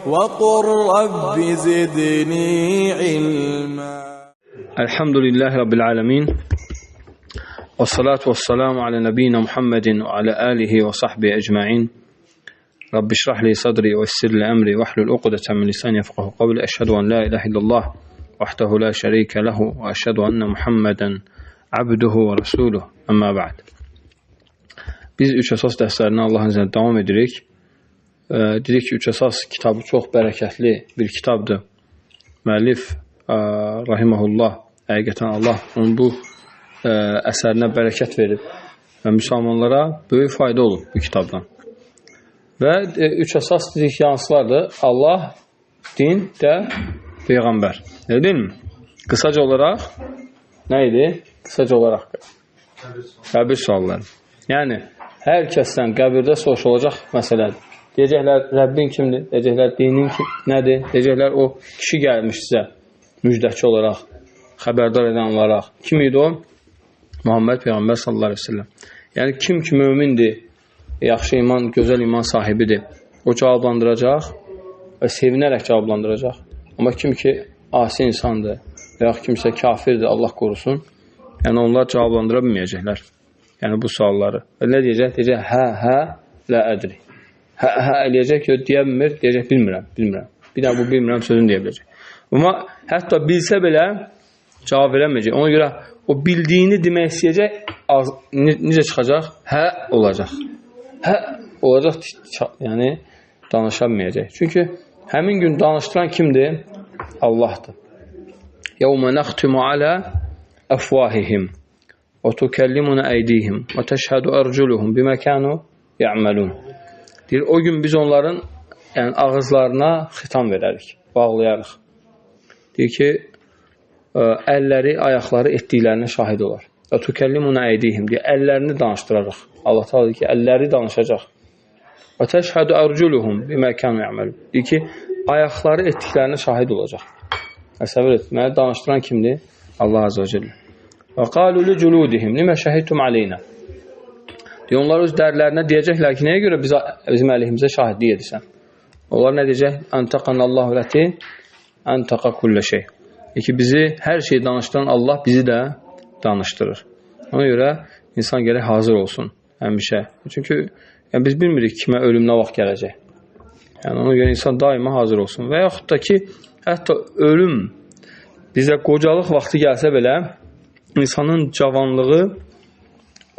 وقل رب زدني علما. الحمد لله رب العالمين والصلاة والسلام على نبينا محمد وعلى آله وصحبه أجمعين. رب اشرح لي صدري ويسر لي أمري واحلل عقدة من لساني يفقهوا قولي. أشهد أن لا إله إلا الله وحده لا شريك له وأشهد أن محمدا عبده ورسوله. Amma ba'd. Biz üç əsas dərslərinə Allahın izniyle davam edirik. Dedik ki, üç əsas kitabı çox bərəkətli bir kitabdır. Müəllif rahimehullah, həqiqətən Allah onun bu əsərinə bərəkət verib və müsəlmanlara böyük fayda olur bu kitabdan. Və üç əsas dedik yansılardır. Allah, din və Peyğəmbər. Elə deyilmi? Qısaca olaraq nə idi? Qısaca olaraq qəbir sualları. Yəni, hər kəsdən qəbirdə soruşulacaq məsələdir. Deyəcəklər, Rəbbin kimdir? Deyəcəklər, dinin nədir? Deyəcəklər, o kişi gəlmiş sizə müjdəçi olaraq, xəbərdar edən olaraq. Kim idi o? Muhammed Peyğəmbər sallallahu aleyhi ve sellem. Yəni, kim ki mömindir, yaxşı iman, gözəl iman sahibidir, o cavablandıracaq və sevinərək cavablandıracaq. Amma kim ki asi insandır və yaxud kimsə kafirdir, Allah qorusun, yəni onlar cavablandıra bilməyəcəklər. Yəni bu sualları. Və nə deyəcək? Deyəcək, hə, lə ədri. Hə, eləyəcək ki, deyə bilmir, deyəcək, bilmirəm. Bir də bu bilmirəm sözünü deyə biləcək. Amma hətta bilsə belə cavab verəməyəcək. Ona görə o bildiyini demək istəyəcək, necə çıxacaq? Hə olacaq. Hə olacaq, yəni danışa bilməyəcək. Çünki həmin gün danışdıran kimdir? Allahdır. يَوْمَ نَخْتِمُ عَلَى أَفْوَاهِهِمْ وَتُكَلِّمُنَا أَيْدِيهِمْ وَتَشْهَدُ أَرْجُلُهُمْ بِمَا كَانُوا يَعْمَلُونَ. Deyir, o gün biz onların yəni, ağızlarına xitam verərik, bağlayarıq. Deyir ki, əlləri, ayaqları etdiklərinə şahid olar. وَتُكَلِّمُنَا أَيْدِيهِمْ deyir, əllərini danışdırarıq. Allah təala deyir ki, əlləri danışacaq. وَتَشْهَدُ أَرْجُلُهُمْ بِمَا كَانُوا يَعْمَلُونَ deyir ki, ayaqları etdiklərinə şahid olacaq. Təsəvvür et, məni danışdıran kimdir? Allah Azze ve Celle. وَقَالُوا لِجُلُودِهِمْ لِمَا شَهِدْتُمْ عَلَيْنَا deyir, onlar öz dərlərinə deyəcəklər ki, nəyə görə bizim əleyhimizə şahidlik edirsən? Onlar nə deyəcək? أَنْتَقَنَّ الَّتِي أَنْتَقَ كُلَّ شَيْءٍ deyir ki, bizi hər şeyi danışdıran Allah bizi də danışdırır. Ona görə insan gərək hazır olsun həmişə. Çünki yəni, biz bilmirik kimə ölüm nə vaxt gələcək. Yəni, ona görə insan daima hazır olsun. Və yaxud da ki, hətta ölüm bizə qocalıq vaxtı gəlsə belə, insanın cavanlığı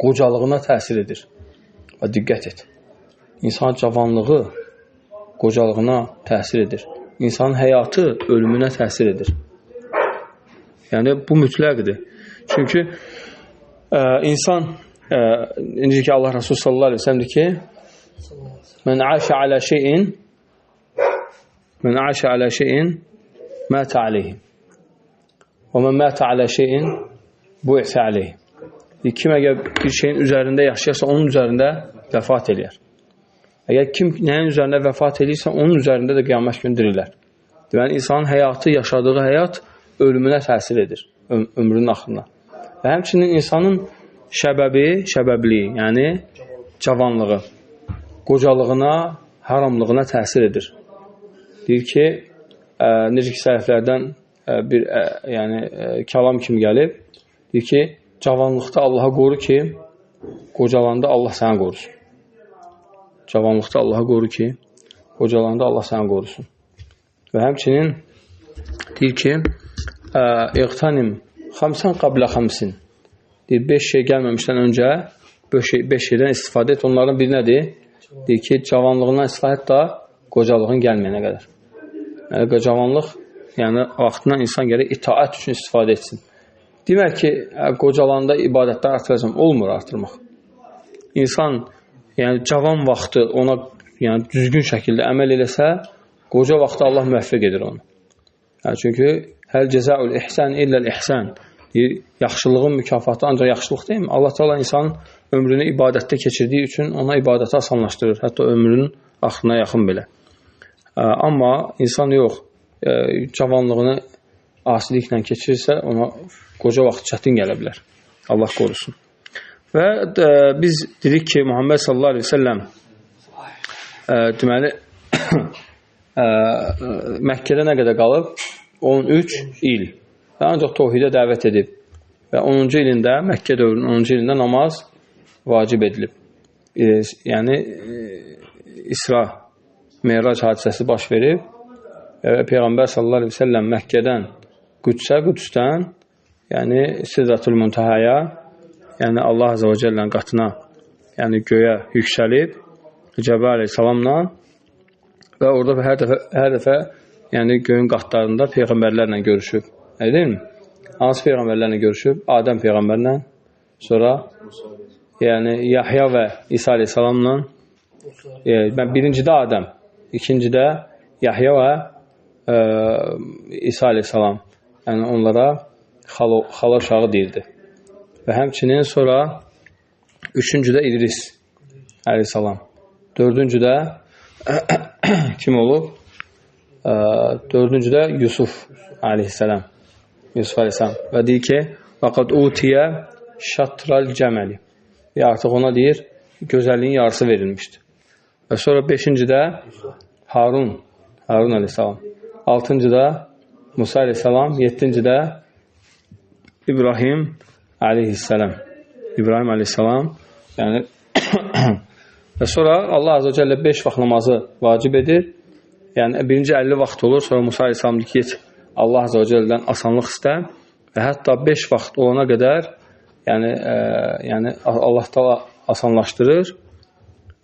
qocalığına təsir edir. Və diqqət et. İnsanın cavanlığı qocalığına təsir edir. İnsanın həyatı ölümünə təsir edir. Yəni, bu mütləqdir. Çünki insan, necə ki Allah Resulü sallallahu aleyhi ve sellem deyir ki, Mən aşə alə şeyin mətə aleyhi və mən mətə alə şeyin bu'sə aleyhi. Kim əgər bir şeyin üzərində yaşayarsa, onun üzərində vəfat eləyər. Əgər kim nəyin üzərində vəfat eləyirsə, onun üzərində də qiyamət günü dirilər. Yəni, insanın həyatı, yaşadığı həyat ölümünə təsir edir, ömrünün axırına. Və həmçinin insanın şəbəbliyi, yəni cavanlığı, qocalığına, haramlığına təsir edir. Deyir ki, necə ki, səhiflərdən bir kəlam kimi gəlib, deyir ki, cavanlıqda Allaha qoru ki, qocalanda Allah səni qorusun. Cavanlıqda Allaha qoru ki, qocalanda Allah səni qorusun. Və həmçinin deyir ki, İqtanim xamsən qablə xamsin deyir, 5 şey gəlməmişdən öncə 5 şeydən istifadə et. Onların biri nədir? Deyir ki, cavanlığından istifadə et da qocalığın gəlməyənə qədər. Yəni, cavanlıq, yəni vaxtından insan gərək itaət üçün istifadə etsin. Demək ki, qocalanda ibadətlər artıracam. Olmur artırmaq. İnsan, yəni cavan vaxtı ona yəni, düzgün şəkildə əməl eləsə, qoca vaxtı Allah müvəffəq edir onu. Yəni, çünki həl cəzəul ihsən illəl ihsən deyir, yaxşılığın mükafatı ancaq yaxşılıq deyil mi? Allah Teala insanın ömrünü ibadətdə keçirdiyi üçün ona ibadəti asanlaşdırır. Hətta ömrünün axırına yaxın belə. Amma insan yox, cavanlığını asiliklə keçirirsə, ona qoca vaxt çətin gələ bilər. Allah qorusun. Və biz dedik ki, Muhammed sallallahu aleyhi ve sellem deməli Məkkədə nə qədər qalıb? 13 il. Və ancaq təvhidə dəvət edib. Və 10-cu ilində, Məkkə dövrünün 10-cu ilində namaz vacib edilib. Yəni, İsra, Meyrac hadisəsi baş verib. Peyğəmbər sallallahu aleyhi ve sellem Məkkədən Qüdsə, Qüdsdən, yəni Sidratul Muntahaya, yəni Allah Azə və Cəllənin qatına, yəni göyə yüksəlib, Cəbrəil aleyhissalamla və orada hər dəfə yəni göyün qatlarında peyğəmbərlərlə görüşüb. Deyilmi? Hansı peyğəmbərlərlə görüşüb? Adəm peyğəmbərlə, sonra yəni Yahya və İsa aleyhissalamla, birincidə Adəm, ikincidə Yahya və İsa aleyhissalam, yəni onlara xala uşağı deyildi. Və həmçinin sonra üçüncüdə İdris aleyhissalam, dördüncüdə kim olub? Dördüncüdə Yusuf aleyhissalam. Yusuf aleyhissalam. Və deyir ki, vəqad utiyə şatral cəməli. Artıq ona deyir, gözəlliyin yarısı verilmişdir. Və sonra beşincidə Harun aleyhissalam. Altıncıda Musa aleyhissalam. Yettincidə İbrahim aleyhissalam. İbrahim aleyhissalam. Yəni və sonra Allah Azə və Cəllə 5 vaxt namazı vacib edir. Yəni birinci 50 vaxt olur. Sonra Musa aleyhissalam deyir ki, Allah Azə və Cəllədən asanlıq istə və hətta 5 vaxt olana qədər yəni Allah da asanlaşdırır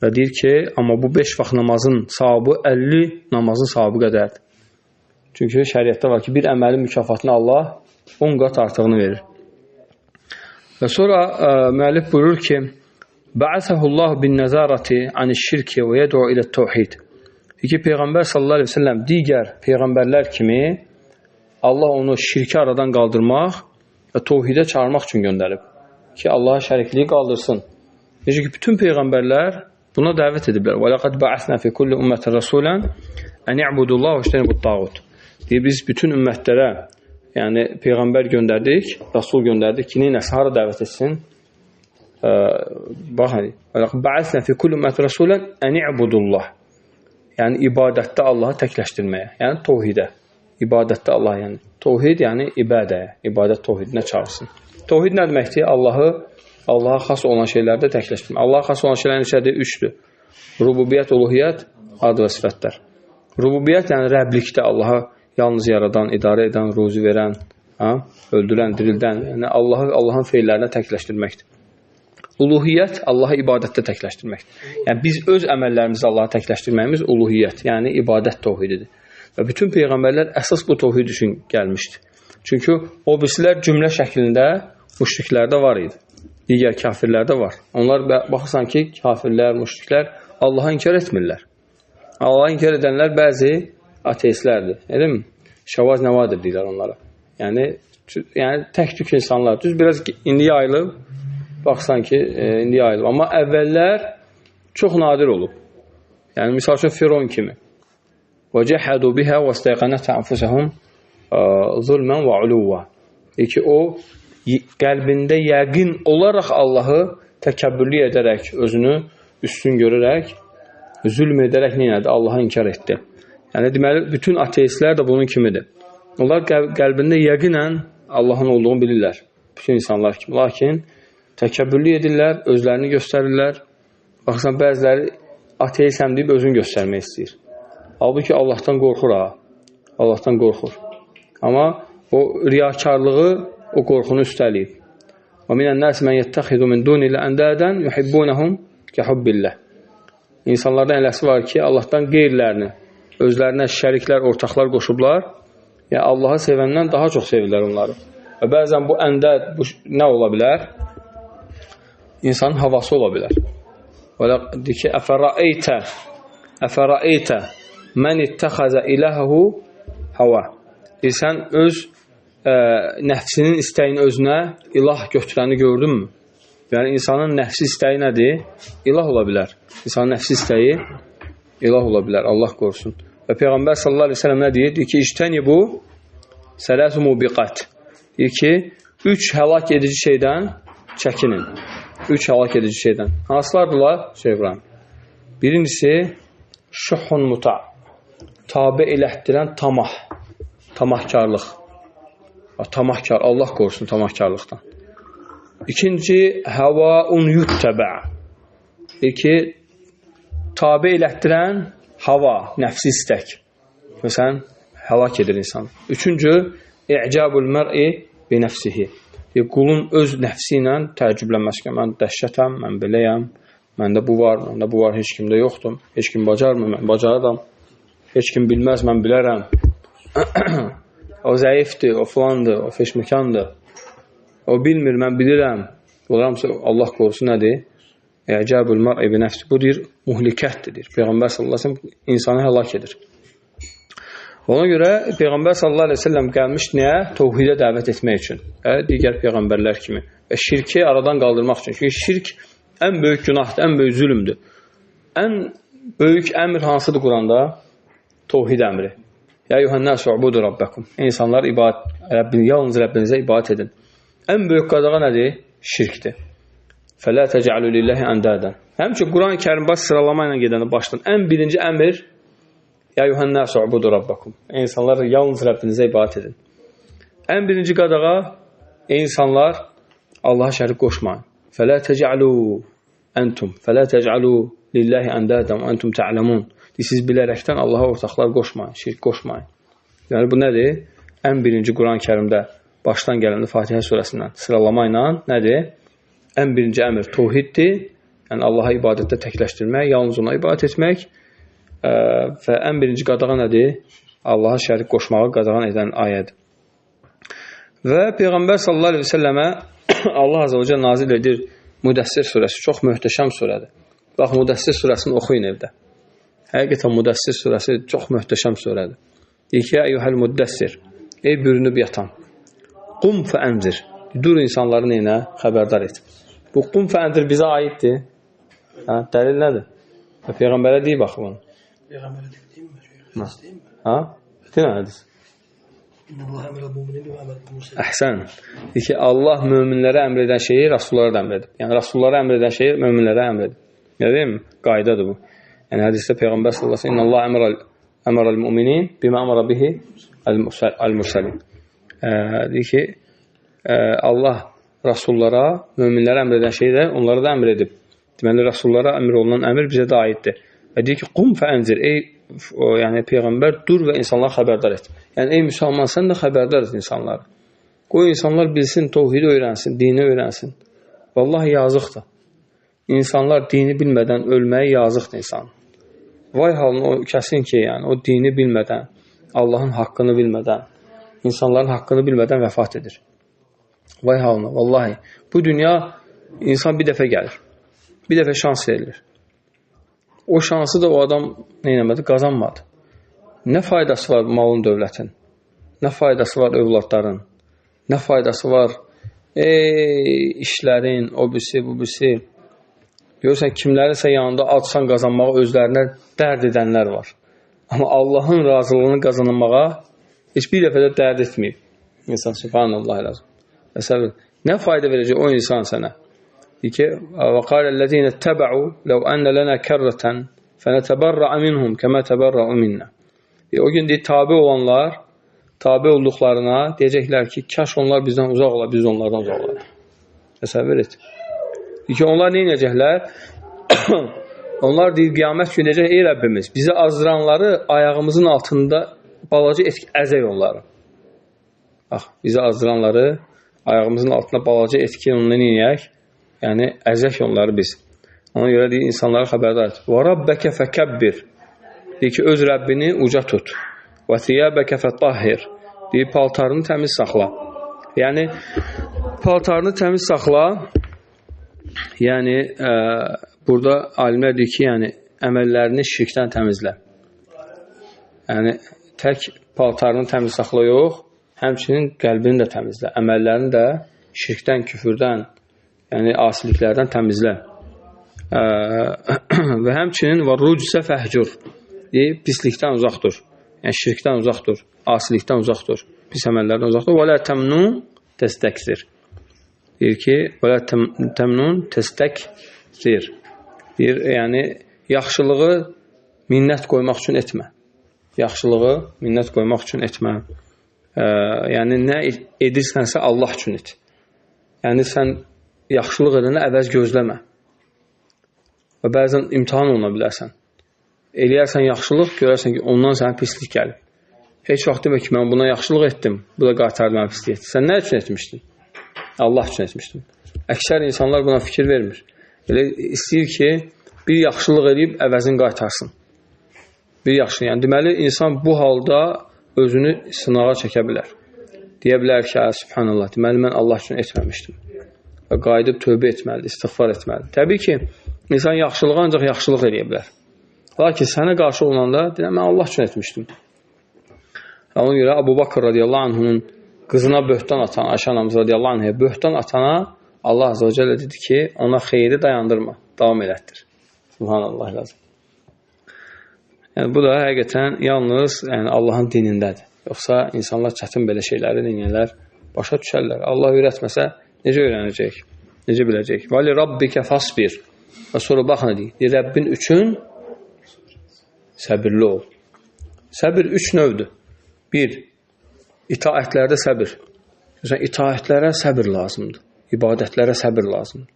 və deyir ki, amma bu 5 vaxt namazın savabı 50 namazın savabı qədərdir. Çünki şəriətdə var ki, bir əməlin mükafatını Allah 10 qat artığını verir. Və sonra müəllif buyurur ki, Ba'asəhullahu bin nəzarəti anişşirki və yəd'u ilə təvhid. Ki, Peyğəmbər sallallahu aleyhi ve sellem digər Peyğəmbərlər kimi Allah onu şirki aradan qaldırmaq və təvhidə çağırmaq üçün göndərib. Ki, Allaha şərikliyi qaldırsın. Necə ki, bütün Peyğəmbərlər buna dəvət ediblər. Və ləqəd ba'asnə fi kulli ümmətə rasulən ən i'budullah və işlənibud tağut. Deyir, biz bütün ümmətlərə yəni Peyğəmbər göndərdik, Rasul göndərdik ki, neynəsə, hara dəvət etsin? Baxın, ba'asnə fi kulli ümmət rasulən ən i'budullah. Yəni, ibadətdə Allahı təkləşdirməyə, yəni təvhidə. İbadətdə Allah, yəni təvhid, yəni ibadəyə, ibadət təvhidinə çağırsın. Təvhid nə deməkdir? Allaha xas olan şeylərdə təkləşdirmək. Allaha xas olan şeylər neçədir? 3-dür. Rububiyyət, uluhiyyət, ad və sifətlər. Rububiyyət, yəni Rəblikdə Allaha yalnız yaradan, idarə edən, ruzi verən, öldürən, dirildən, yəni Allahın feillərinə təkləşdirməkdir. Uluhiyyət, Allaha ibadətdə təkləşdirməkdir. Yəni biz öz əməllərimizdə Allaha təkləşdirməyimiz uluhiyyət, yəni ibadət təvhididir. Və bütün peyğəmbərlər əsas bu təvhid üçün gəlmişdir. Çünki o birisilər cümlə şəklində müşriklərdə var idi. Digər kafirlərdə var. Onlar baxırsan ki, kafirlər, müşriklər Allaha inkar etmirlər. Allaha inkar edənlər bəzi ateistlərdir. Edin mi? Şavaz nəvadir deyirlər onlara. Yəni tək-tük insanlar. Düz biraz indi yayılıb. Baxsan ki, indi yayılıb. Amma əvvəllər çox nadir olub. Yəni, misal üçün Firon kimi. وَجَحَدُوا بِهَا وَاسْتَيْقَنَتْ أَنْفُسَهُمْ ظُلْمًا وَعُلُوًّا. Ki, o qəlbində yəqin olaraq Allahı təkəbbürlü edərək, özünü üstün görərək, zülm edərək neynədir? Allahı inkar etdi. Yəni, deməli, bütün ateistlər də bunun kimidir. Onlar qəlbində yəqinən Allahın olduğunu bilirlər. Bütün insanlar kimi. Lakin təkəbbürlü edirlər, özlərini göstərirlər. Baxırsan, bəziləri ateisəm deyib özünü göstərmək istəyir. Halbuki Allahdan qorxur ha. Allahdan qorxur. Amma o riyakarlığı o qorxunu üstəliyib. Və minən nəs mən yəttəxidu min dunilə əndədən yuhibbunəhum kəhubbilləh. İnsanlardan eləsi var ki, Allahdan qeyrilərini, özlərinə şəriklər, ortaqlar qoşublar. Yəni, Allahı sevəndən daha çox sevirlər onları. Və bəzən bu əndəd nə ola bilər? İnsanın havası ola bilər. Və deyir ki, əfərəeytə mən ittəxəzə iləhəhu hava. Sən öz nəfsinin istəyin özünə ilah götürəni gördünmü? Yəni, insanın nəfsi istəyi nədir? İlah ola bilər. İnsanın nəfsi istəyi ilah ola bilər. Allah qorusun. Və Peyğəmbər sallallahu aleyhi ve sellem nə deyir? Deyir ki, iştəni bu sələs-i mubiqat. Deyir ki, 3 həlak edici şeydən çəkinin. 3 həlak edici şeydən. Hansılardırlar? İbrahim. Birincisi, şuhun muta. tabe elətdirən tamahkarlıq. Tamahkar, Allah qorusun tamahkarlıqdan. İkinci, həvaun yuttəbə. İki, tabe elətdirən hava, nəfsi istək. Məsələn, həlak edir insan. Üçüncü, i'cabul mər'i bi nəfsihi. Qulun öz nəfsi ilə təəccüblənməsi ki, mən dəhşətəm, mən beləyəm, məndə bu var, heç kimdə yoxdur, heç kim bacarmır, mən bacararam, heç kim bilməz, mən bilərəm. O zəifdir, o filandır, o feşməkandır, o bilmir, mən bilirəm. Allah qorusu nədir? İ'cabul mər'i bi nəfsi. Bu deyir, muhlikətdir. Peyğəmbər sallallahu əleyhi və səlləm insanı həlak edir. Ona görə Peyğəmbər sallallahu əleyhi və səlləm gəlmiş niyə? Təvhidə dəvət etmək üçün. Digər peyğəmbərlər kimi. Və şirki aradan qaldırmaq üçün. Çünki şirk ən böyük günahdır, ən böyük zülmdür. Ən böyük əmr hansıdır Quranda? Təvhid əmri. Ya yuhannəs u'budu rabbakum. İnsanlar yalnız Rəbbinizə ibadət edin. Ən böyük qadağa nədir? Şirkdir. Fələ təcəalu lillahi əndədən. Həmçin Quran-ı Kərim baş sıralama ilə gedəni başdan. Ən birinci əmr Ya yuhannəs u'budu rabbakum. İnsanlar yalnız Rəbbinizə ibadət edin. Ən birinci qadağa insanlar Allaha şərik qoşmayın. Fələ təcəalu lillahi əndədən və entum ta'lamun. Siz bilərəkdən Allaha ortaqlar qoşmayın, şirk qoşmayın. Yəni bu nədir? Ən birinci Quran-ı Kərimdə başdan gələn Fatihə surəsindən sıralama ilə nədir? Ən birinci əmr təvhiddir. Yəni Allaha ibadətdə təkləşdirmək, yalnız ona ibadət etmək. Və ən birinci qadağa nədir? Allaha şərik qoşmağı qadağan edən ayədir. Və Peyğəmbər sallallahu əleyhi və səlləmə Allah azza və cəllə nazil edir Müddəssir surəsi. Çox möhtəşəm surədir. Bax, Müddəssir surəsini oxuyun evdə. Həqiqətən Müddəssir surəsi çox möhtəşəm surədir. Deyir ki, əyyuhəl müddəssir, ey bürünüb yatan, qum fəənzir, dur insanları neyinə? Xəbərdar et. Bu qum fəənzir bizə aiddir. Dəlil nədir? Peyğəmbərə deyib baxı bunu. Peyğəmbərə deyim mi? Bitin hədis. Əhsən. Deyir ki, Allah möminlərə əmr edən şeyi Rasullara da əmr edib. Yəni, Rasullara əmr edən şeyi möminlərə əmr edib. Yəni, deyil mi? Qaydadır bu. Yəni, hədisdə Peyğəmbər sallallahu əleyhi və səlləm İnna Allah əmrəl müminin bimə əmrə bihi əl-mürsəlin. Deyir ki, Allah Rasullara, möminlərə əmr edən şeyi də onlara da əmr edib. Deməli, Rasullara əmr olunan əmr bizə də aiddir. Və deyir ki, qum fəənzir, yəni Peyğəmbər dur və insanları xəbərdar et. Yəni, ey müsəlman, sən də xəbərdar et insanları. Qoy insanlar bilsin, təvhidi öyrənsin, dini öyrənsin. Vallahi yazıqdır. İnsanlar dini bilmədən ölməyə yazıqdır insan. Vay halını o kəsin ki, yəni o dini bilmədən, Allahın haqqını bilmədən, insanların haqqını bilmədən vəfat edir. Vay halını, vallahi. Bu dünya insan bir dəfə gəlir. Bir dəfə şans verilir. O şansı da o adam neynəmədi? Qazanmadı. Nə faydası var malın, dövlətin? Nə faydası var övladların? Nə faydası var işlərin, o birisi, bu birisi? Görürsən, kimlərisə yanında adsan qazanmağa özlərinə dərd edənlər var. Amma Allahın razılığını qazanmağa heç bir dəfə də dərd etməyib. İnsan, subhanallah lazım. Məsələn, nə fayda verəcək o insan sənə? Deyir ki, وَقَالَ الَّذِينَ اتَّبَعُوا لَوْ أَنَّ لَنَا كَرَّةً فَنَتَبَرَّعَ مِنْهُمْ كَمَا تَبَرَّعُ مِنَّا. O gün deyir, tabi olanlar, tabi olduqlarına deyəcəklər ki, kaş onlar bizdən uzaq olar, biz onlardan uzaq olar. Təsəvvür et. Deyir ki, onlar nə edəcəklər? Onlar deyir, qiyamət günü deyəcək, ey Rəbbimiz, bizi azdıranları ayağımızın altında balaca etki əzək onları. Bax, bizi azdıranları ayağımızın altında balaca etki onunla neyək? Yəni, əzək onları biz. Ona görə deyir, insanları xəbərdar et. وَرَبَّكَ فَكَبِّرْ. Deyir ki, öz Rəbbini uca tut. وَثِيَابَكَ فَطَهِّرْ. Deyir, paltarını təmiz saxla. Yəni, paltarını təmiz saxla. Yəni, burada alimlər deyir ki, yəni, əməllərini şirkdən təmizlə. Yəni, tək paltarını təmiz saxla yox, həmçinin qəlbini də təmizlə. Əməllərini də şirkdən, küfürdən, yəni asiliklərdən təmizlə. Və həmçinin var rucsə fəhcur. Deyib, pislikdən uzaq dur. Yəni şirkdən uzaq dur, asilikdən uzaq dur, pis əməllərdən uzaq dur. Və lə təmnun təstəksir. Deyir ki, və lə təmnun təstəksir. Deyir, yəni yaxşılığı minnət qoymaq üçün etmə. yaxşılığı minnət qoymaq üçün etmə. Yəni, nə edirsənsə Allah üçün et. Yəni, sən yaxşılıq edənə əvəz gözləmə. Və bəzən imtihan oluna bilərsən. Eləyərsən yaxşılıq, görərsən ki, ondan sənə pislik gəlir. Heç vaxt demə ki, mən buna yaxşılıq etdim, bu da qaytardı mənə pislik etdi. Sən nə üçün etmişdin? Allah üçün etmişdin. Əksər insanlar buna fikir vermir. Elə istəyir ki, bir yaxşılıq edib əvəzini qaytarsın. Bir yaxşı, yəni deməli, insan bu halda özünü sınağa çəkə bilər. Deyə bilər ki, subhanallah, deməli, mən Allah üçün etməmişdim. Və qayıdıb tövbə etməlidir, istiğfar etməlidir. Təbii ki, insan yaxşılığa ancaq yaxşılıq edə bilər. Lakin sənə qarşı olanda, deyəm, mən Allah üçün etmişdim. Ona görə Əbu Bakır radiyallahu anhunun qızına böhtan atan, Ayşə anamız radiyallahu anhaya böhtan atana Allah azə və cəllə dedi ki, ona xeyri dayandırma, davam elətdir. Subhanallah lazım. Yəni, bu da həqiqətən yalnız Allahın dinindədir. Yoxsa insanlar çətin belə şeyləri dinləyirlər, başa düşərlər. Allah öyrətməsə, necə öyrənəcək? Necə biləcək? Vəli Rabbikə fasbir. Və sonra baxın, deyir, Rəbbin üçün səbirli ol. Səbir 3 növdür. 1. İtaətlərdə səbir. İtaətlərə səbir lazımdır. İbadətlərə səbir lazımdır.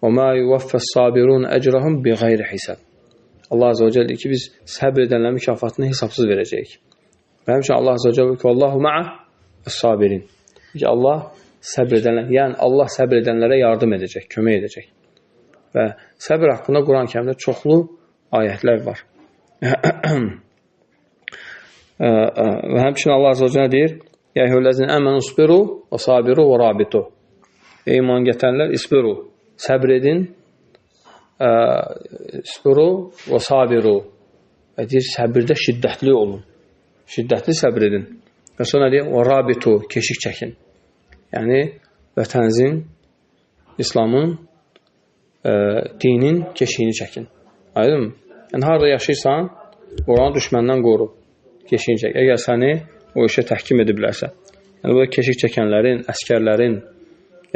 Və mə yuvaffəs sabirun əcrahum bi qeyri hisab. Allah azə və cəllə deyir ki, biz səbir edənlərin mükafatını hesabsız verəcəyik. Və həmçinin Allah azə və cəllə deyir ki, Allahu ma'a as-sabirin. ki, Allah səbr edənlər, yəni Allah səbr edənlərə yardım edəcək, kömək edəcək. Və səbr haqqında Quran-Kərimdə çoxlu ayətlər var. Və həmçinin Allah Azə və Cəllə deyir: "Ya eyyuhellezine amenu isbiru və sabiru və rabitu." Ey iman gətirənlər, isbiru, səbr edin, isbiru və sabiru. Və deyir, səbirdə şiddətli olun. Şiddətli səbr edin. Və sonra deyir, və rabitu, keşik çəkin. Yəni, vətənizin, İslamın, dinin keşiyini çəkin. Aydın mı? Yəni, harada yaşayırsan, oranı düşməndən qoru. Keşiyini çək. Əgər səni o işə təhkim ediblərsə. Yəni, burada keşik çəkənlərin, əskərlərin,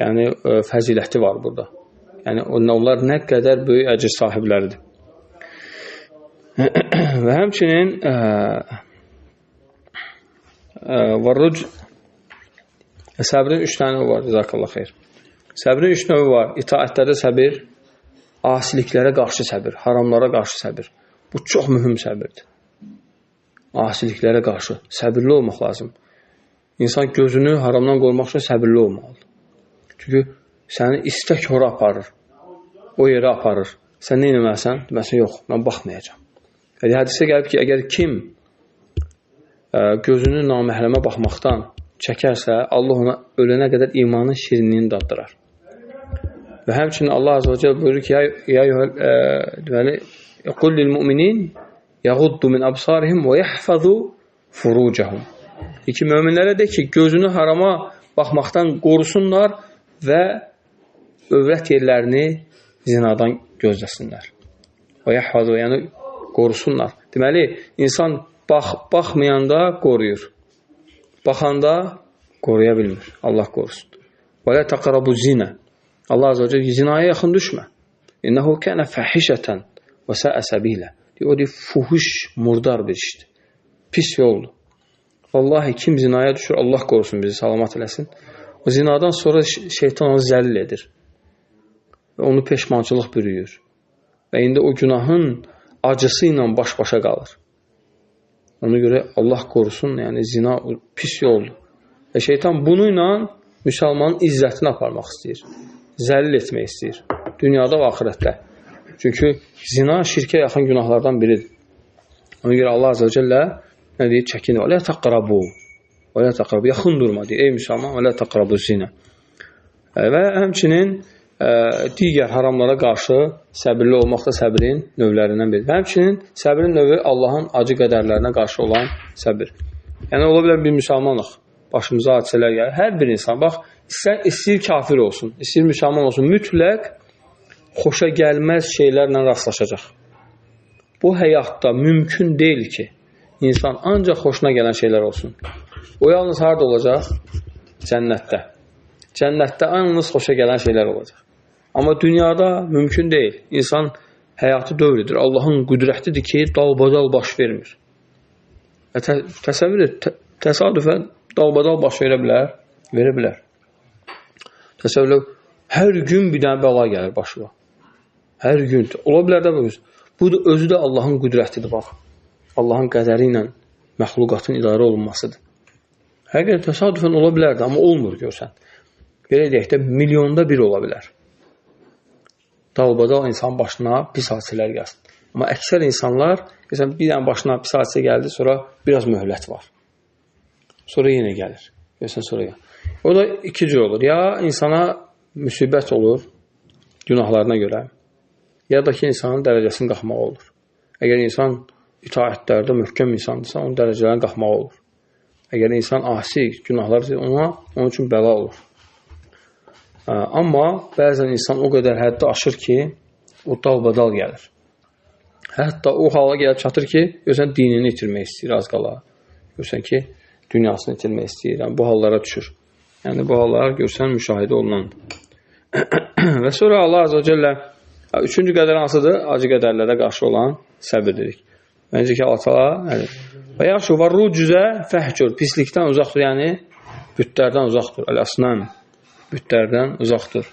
yəni, fəziləti var burada. Yəni, onlar nə qədər böyük əcr sahibləridir. Və həmçinin səbrin 3 tane var, cəzakallah xeyr. Səbrin 3 növü var. İtaətlərdə səbir, asiliklərə qarşı səbir, haramlara qarşı səbir. Bu çox mühüm səbirdir. Asiliklərə qarşı səbirli olmaq lazım. İnsan gözünü haramdan qorumaq üçün səbirli olmalıdır. Çünki səni istək ora aparır, o yerə aparır. Sən nə eləməlisən? Deməsən, yox, mən baxmayacam. Hədisdə gəlib ki, əgər kim gözünü naməhrəmə baxmaqdan çəkərsə, Allah ona ölənə qədər imanın şirinliyini daddırar. Və həmçinin Allah Azə və Cəllə buyurur ki, deməli, qul lil mu'minin yəğuddu min absarihim və yəhfəzu furucahum. İki möminlərə de ki, gözünü harama baxmaqdan qorusunlar və övrət yerlərini zinadan gözləsinlər. Və yəhfəzu, yəni qorusunlar. Deməli, insan baxmayanda qoruyur. Baxanda qoruya bilmir. Allah qorusun. Və lə təqrabu zinə. Allah Azə və Cəllə zinaya yaxın düşmə. İnnəhu kənə fəhişətən və səə səbilə. O deyir, fuhuş, murdar bir işdir. Pis yoldur. Vallahi kim zinaya düşür, Allah qorusun bizi, salamat eləsin. O zinadan sonra şeytan onu zəlil edir. Və onu peşmançılıq bürüyür. Və indi o günahın acısı ilə baş-başa qalır. Ona görə Allah qorusun, yəni zina pis yoldur. Və şeytan bunu ilə müsəlmanın izzətini aparmaq istəyir. Zəlil etmək istəyir. Dünyada və axirətdə. Çünki zina şirkə yaxın günahlardan biridir. Ona görə Allah Azə və Cəllə nə deyir? Çəkin. Və lə təqrabu. Və lə təqrabu. Yaxın durma deyir. Ey müsəlman, və lə təqrabu zinə. Və həmçinin digər haramlara qarşı səbirli olmaq da səbrin növlərindən biridir. Və həmçinin səbrin növü Allahın acı qədərlərinə qarşı olan səbir. Yəni, ola bilər bir müsəlmanlıq. Başımıza hadisələr gəlir. Hər bir insan, bax, istəyir kafir olsun, istəyir müsəlman olsun, mütləq xoşa gəlməz şeylərlə rastlaşacaq. Bu həyatda mümkün deyil ki, insan ancaq xoşuna gələn şeylər olsun. O yalnız harada olacaq? Cənnətdə. Cənnətdə yalnız xoşa gələn şeylər olacaq. Amma dünyada mümkün deyil. İnsan həyatı dövr edir. Allahın qüdrətidir ki, dalbadal baş vermir. Təsəvvür et, təsadüfən dalbadal baş verə bilər. Təsəvvür et, hər gün bir dənə bəla gəlir başına. Hər gün. Ola bilər də bu. Bu da özü də Allahın qüdrətidir, bax. Allahın qədəri ilə məxluqatın idarə olunmasıdır. Həqiqətən təsadüfən ola bilərdi, amma olmur görsən. Belə deyək də, milyonda bir ola bilər. Dalbadal insan başına pis hadisələr gəlsin. Amma əksər insanlar, məsələn, bir dənə başına pis hadisə gəldi, sonra biraz möhlət var. Sonra yenə gəlir. Görsən, sonra gəlir. O da iki cür olur. Ya insana müsibət olur, günahlarına görə, ya da ki, insanın dərəcəsini qalxmaq olur. Əgər insan itaətlərdə möhkəm insandırsa, onun dərəcələrini qalxmaq olur. Əgər insan asi, günahlar onun üçün bəla olur. Amma bəzən insan o qədər həddə aşır ki, o dalbadal gəlir. Hətta o hala gəlib çatır ki, görsən, dinini itirmək istəyir az qala. Görsən ki, dünyasını itirmək istəyir. Yəni, bu hallara düşür. Yəni, bu hallar görsən, müşahidə olunandır. Və sonra Allah Azə və Cəllə üçüncü qədər hansıdır? Acı qədərlərə qarşı olan səbirlilik. Məncə ki, Allah və yaxşı, var rucüzə fəhcur, pislikdən uzaqdır, yəni bütlərdən uzaqdır, əl-əsnəm, bütlərdən uzaqdır.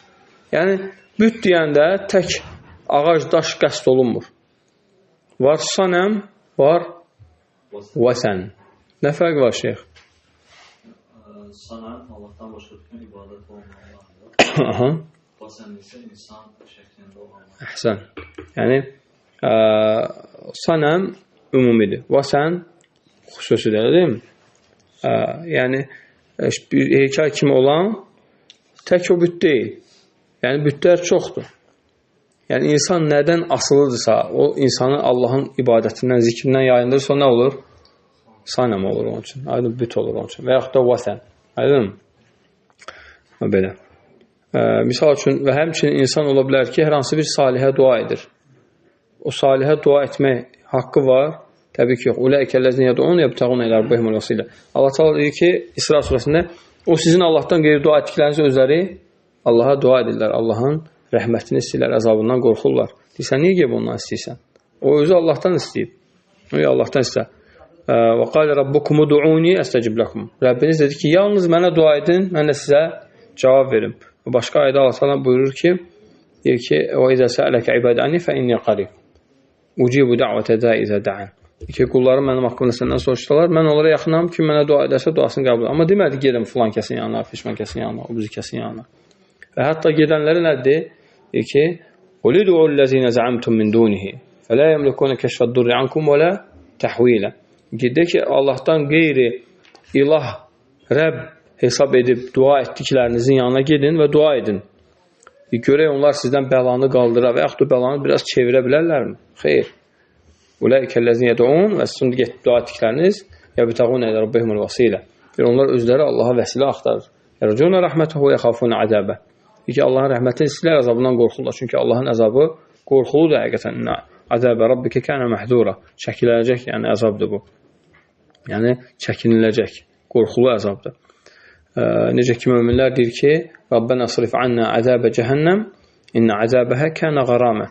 Yəni, büt deyəndə tək ağac, daş qəsd olunmur. Var sanəm, var vəsən. Nə fərq var, şeyx? Sanəm, Allahdan başqa bütün ibadət olmalıdır. Vəsən isə insan şəklində olmalıdır. Əhsən. Yəni, sanəm ümumidir. Vəsən xüsusidir, deyil mi? Yəni, bir heykəl kimi olan tək o büt deyil. Yəni, bütlər çoxdur. Yəni, insan nədən asılıdırsa, o insanı Allahın ibadətindən, zikrindən yayındırsa, nə olur? Sanəm olur onun üçün. Aydın büt olur onun üçün. Və yaxud da vəsən. Aydın mı? Belə. Misal üçün, və həmçinin insan ola bilər ki, hər hansı bir salihə dua edir. O salihə dua etmək haqqı var. Təbii ki, yox. Uləikəl-ləzini yədun yəbtəğun ilə Rabbihimul vəsilə. Allah Teala deyir ki, İsra surəsində, o sizin Allahdan qeyri dua etdikləriniz özləri Allaha dua edirlər. Allahın rəhmətini istəyirlər, əzabından qorxurlar. Deyirsən, niyə gəlib ondan istəyirsən? O özü Allahdan istəyib. O Allahdan istəyir. Və qalə Rabbukumu du'uni əstəcib ləkum. Rəbbiniz dedi ki, yalnız mənə dua edin, mən də sizə cavab verim. Başqa ayda Allah Teala buyurur ki, deyir ki, və izə səələkə ibadəni fə inni qarib. Ucibu da'vətə də izə da'an. ki, qullarım mənim haqqımda səndən soruşdular, mən onlara yaxınam ki, mənə dua edərsə duasını qəbul edir. Amma demədi, gedin filan kəsin yanına, fişman kəsin yanına, o bizi kəsin yanına. Və hətta gedənləri nədir? Deyir ki, قُلِدُعُ الَّذِينَ زَعَمْتُمْ مِنْ دُونِهِ فَلَا يَمْلِكُونَ كَشْفَ الدُّرِّ عَنْكُمْ وَلَا تَحْوِيلًا. Deyir ki, Allahdan qeyri ilah, Rəbb hesab edib dua etdiklərinizin yanına gedin və dua edin. Görək onlar sizdən bəlanı qaldıra və yaxud da bəlanı biraz çevirə bilərlərmi? Xeyr. Uləikəl-ləzini yədun və sizin getib dua etdikləriniz yəbtəğun ilə Rabbihimul vəsilə. Onlar özləri Allaha vəsilə axtarır. Yərcuna rəhmətəhu və yaxafuna əzabə. Ki, Allahın rəhmətini istəyirlər, əzabından qorxurlar. Çünki Allahın əzabı qorxuludur həqiqətən. Əzabə Rabbikə kənə məhdura. Çəkiləcək, yəni əzabdır bu. Yəni çəkiniləcək, qorxulu əzabdır. Necə ki, möminlər deyir ki, Rabbənə sırif annə əzabə cəhənnəm, innə əzabəhə kənə qaramə.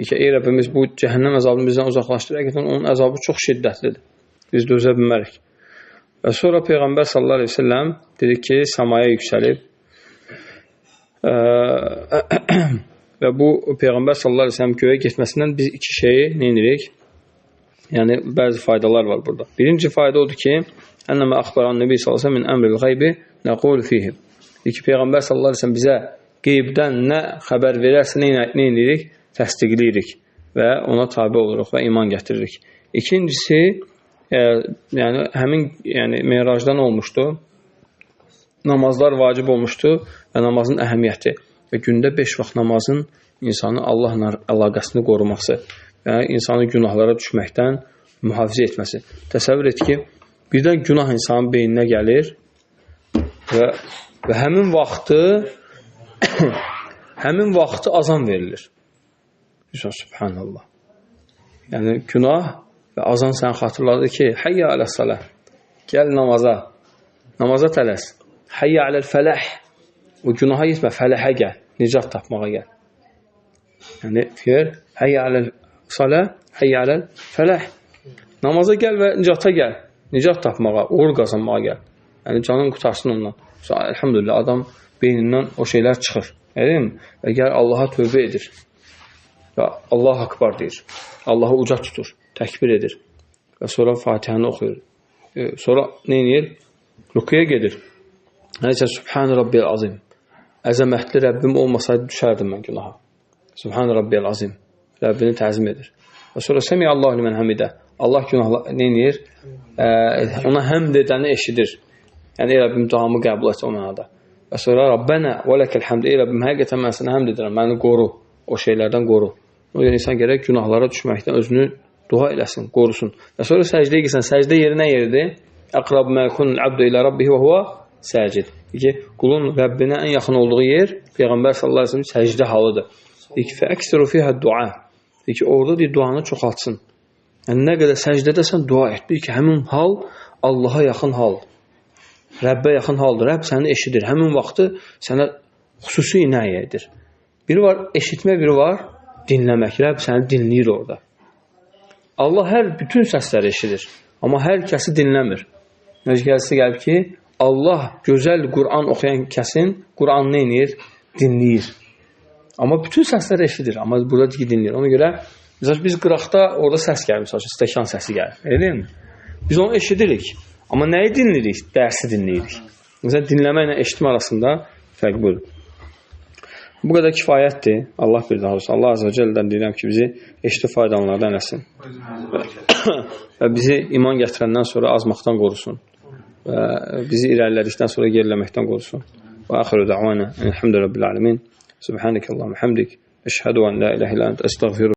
Ey Rəbbimiz, bu cəhənnəm əzabını bizdən uzaqlaşdırır. Həqiqətən onun əzabı çox şiddətlidir. Biz dözə bilmərik. Və sonra Peyğəmbər sallallahu aleyhi ve sellem dedi ki, səmaya yüksəlib və bu Peyğəmbər sallallahu aleyhi ve sellem göyə getməsindən biz iki şeyi neynirik? Yəni, bəzi faydalar var burada. Birinci fayda odur ki, ənəmə əxbaran Nəbi sallallahu aleyhi ve sellem min əmril qaybi nəqul fihim. İki Peyğəmbər sallallahu aleyhi ve sellem bizə qeybdən nə xəbər verərsə, neynirik? Təsdiqləyirik və ona tabi oluruq və iman gətiririk. İkincisi, yəni həmin Meyracdan olmuşdu. Namazlar vacib olmuşdu və namazın əhəmiyyəti və gündə 5 vaxt namazın insanın Allahla əlaqəsini qoruması və insanı günahlara düşməkdən mühafizə etməsi. Təsəvvür et ki, birdən günah insanın beyninə gəlir və həmin vaxtı azan verilir. Subhanallah. Yəni günah və azan səni xatırladı ki, həyyə aləs-salah. Gəl namaza tələs. Həyyə aləl-fələh. O günaha gitmə, fələhə gəl. Nicat tapmağa gəl. Yəni, həyyə aləl-salah, həyyə aləl-fələh. Namaza gəl və nicata gəl. nicat tapmağa, uğur qazanmağa gəl. Yəni, canın qutarsın ondan. Elhamdülillah, adam beynindən o şeylər çıxır. Eləmi? Və gəl Allaha tövbə edir. Və Allah akbar deyir. Allahı uca tutur, təkbir edir. Və sonra Fatihəni oxuyur. Sonra nə edir? Rükuya gedir. Nəyəcə, Subhan Rabbiyel Azim. Əzəmətli Rəbbim olmasaydı düşərdim mən günaha. Subhan Rabbiyel Azim. Rəbbini təzim edir. Və sonra Səmi Allahu limən həmidə. Allah günahlar nə edir? Ona həmd edəni eşidir. Yəni, ey Rəbbim, duamı qəbul et o mənada. Və sonra Rabbənə və ləkəl həmd. Ey Rəbbim, həqiqətən mən sənə həmd edirəm. Məni qoru. O şeylərdən qoru. O yüzden insan gərək günahlara düşməkdən özünü dua eləsin, qorusun. Və sonra səcdəyə girsən. Səcdə yeri nə yeridir? Əqrab məkunul abdu ilə rabbihi və huva səcid. Qulun Rəbbinə ən yaxın olduğu yer Peyğəmbər sallallahu əleyhi və səlləm səcdə halıdır. Fəəksiru fihə dua. Orada duanı çoxaltsın. Yəni, nə qədər səcdədəsən dua et. Həmin hal Allaha yaxın hal. Rəbbə yaxın haldır. Rəbb səni eşidir. Həmin vaxtı sənə xüsusi inəyə edir. Biri var eşitmə, biri var dinləmək. Rəbb səni dinləyir orada. Allah bütün səsləri eşidir. Amma hər kəsi dinləmir. Necə gəlib ki, Allah gözəl Qur'an oxuyan kəsin Qur'an nə edir? Dinləyir. Amma bütün səsləri eşidir. Amma burada dinləyir. Ona görə biz qıraqda orada səs gəlir. Stəkan səsi gəlir. Elə mi? Biz onu eşidirik. Amma nəyi dinləyirik? Dərsi dinləyirik. Məsələn, dinləmə ilə eşitmə arasında fərq budur. Bu qədər kifayətdir. Allah bir daha olsun. Allah Azə və Cəllədən deyirəm ki, bizi eşitib faydalanlardan eləsin. Və bizi iman gətirəndən sonra azmaqdan qorusun. Və bizi irəlilədikdən sonra geriləməkdən qorusun. Və axiru da'vana. Elhamdülillah rabbil alamin. Subhanəkəllahumma hamdik. Əşhədu an la ilahe illə ente estağfiruke.